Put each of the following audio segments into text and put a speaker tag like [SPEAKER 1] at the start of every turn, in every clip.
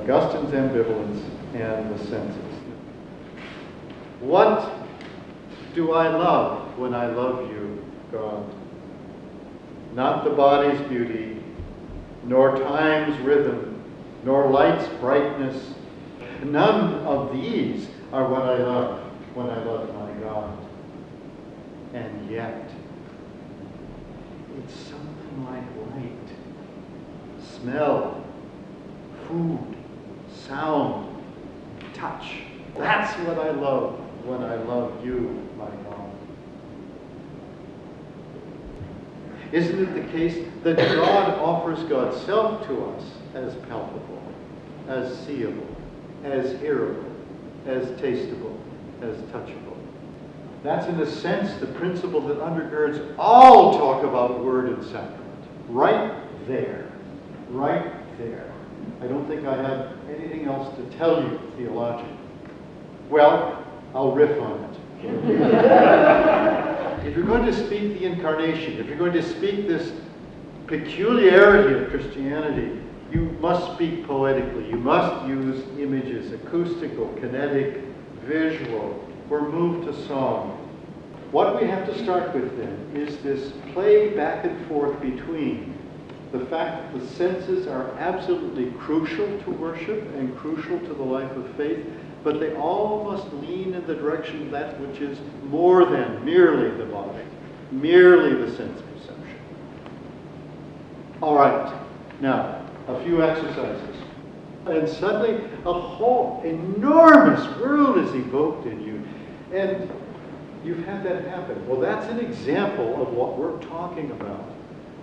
[SPEAKER 1] Augustine's Ambivalence and the senses. What do I love when I love you, God? Not the body's beauty, nor time's rhythm, nor light's brightness. None of these are what I love when I love my God. And yet, it's something like light, smell, food, sound, touch. That's what I love when I love you, my God. Isn't it the case that God offers God's self to us as palpable, as seeable, as hearable, as tasteable, as touchable? That's in a sense the principle that undergirds all talk about word and sacrament. Right there. Right there. I don't think I have anything else to tell you theologically. Well, I'll riff on it. If you're going to speak the incarnation, if you're going to speak this peculiarity of Christianity, you must speak poetically. You must use images, acoustical, kinetic, visual. We're moved to song. What we have to start with then is this play back and forth between the fact that the senses are absolutely crucial to worship and crucial to the life of faith, but they all must lean in the direction of that which is more than merely the body, merely the sense perception. All right, now, a few exercises. And suddenly, a whole enormous world is evoked in you. And you've had that happen. Well, that's an example of what we're talking about,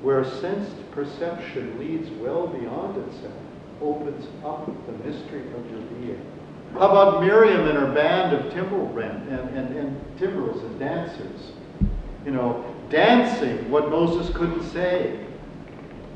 [SPEAKER 1] where sensed perception leads well beyond itself, opens up the mystery of your being. How about Miriam and her band of timbrels and dancers? You know, dancing what Moses couldn't say.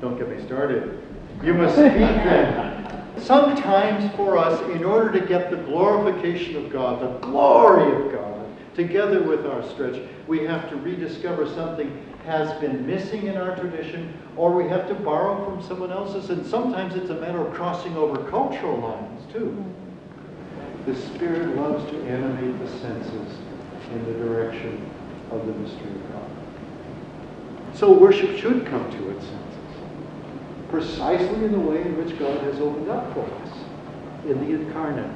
[SPEAKER 1] Don't get me started. You must speak then. Sometimes for us, in order to get the glorification of God, the glory of God, together with our stretch, we have to rediscover something has been missing in our tradition, or we have to borrow from someone else's, and sometimes it's a matter of crossing over cultural lines too. The Spirit loves to animate the senses in the direction of the mystery of God. So worship should come to its senses, precisely in the way in which God has opened up for us in the incarnate.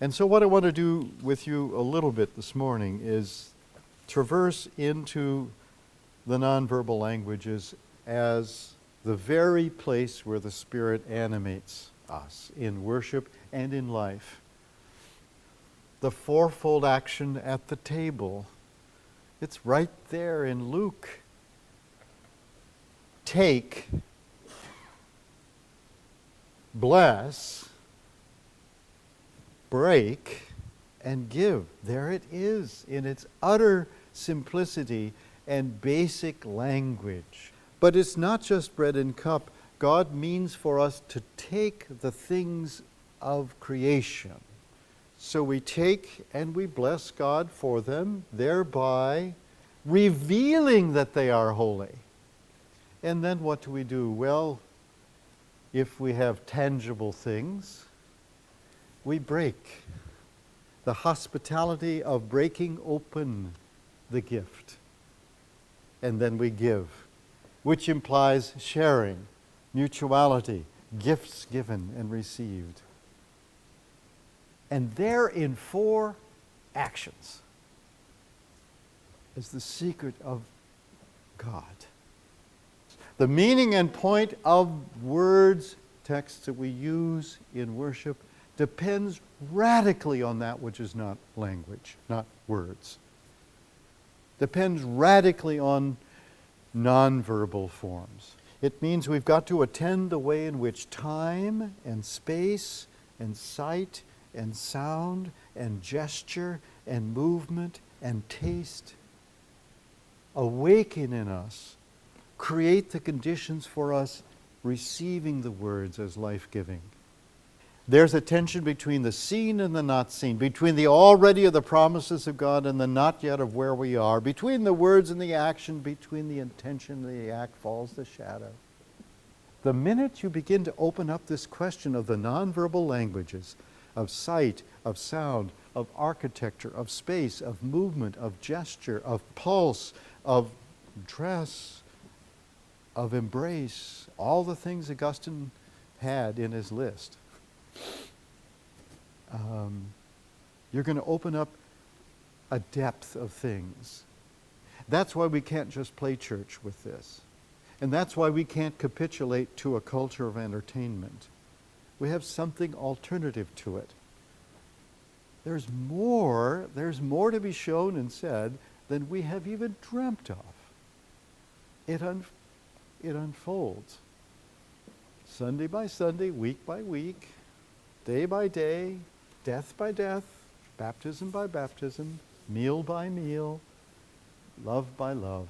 [SPEAKER 1] And so what I want to do with you a little bit this morning is traverse into the nonverbal languages as the very place where the Spirit animates us in worship and in life. The fourfold action at the table, it's right there in Luke. Take, bless, break, and give. There it is in its utter simplicity and basic language. But it's not just bread and cup. God means for us to take the things of creation. So we take and we bless God for them, thereby revealing that they are holy. And then what do we do? Well, if we have tangible things, we break. The hospitality of breaking open the gift. And then we give, which implies sharing, mutuality, gifts given and received. And there in 4 actions is the secret of God. The meaning and point of words, texts that we use in worship, depends radically on that which is not language, not words. Depends radically on nonverbal forms. It means we've got to attend the way in which time and space and sight and sound and gesture and movement and taste awaken in us, create the conditions for us receiving the words as life-giving. There's a tension between the seen and the not seen, between the already of the promises of God and the not yet of where we are, between the words and the action, between the intention and the act falls the shadow. The minute you begin to open up this question of the nonverbal languages, of sight, of sound, of architecture, of space, of movement, of gesture, of pulse, of dress, of embrace, all the things Augustine had in his list, you're going to open up a depth of things. That's why we can't just play church with this. And that's why we can't capitulate to a culture of entertainment. We have something alternative to it. There's more to be shown and said than we have even dreamt of. It unfolds. Sunday by Sunday, week by week, day by day, death by death, baptism by baptism, meal by meal, love by love.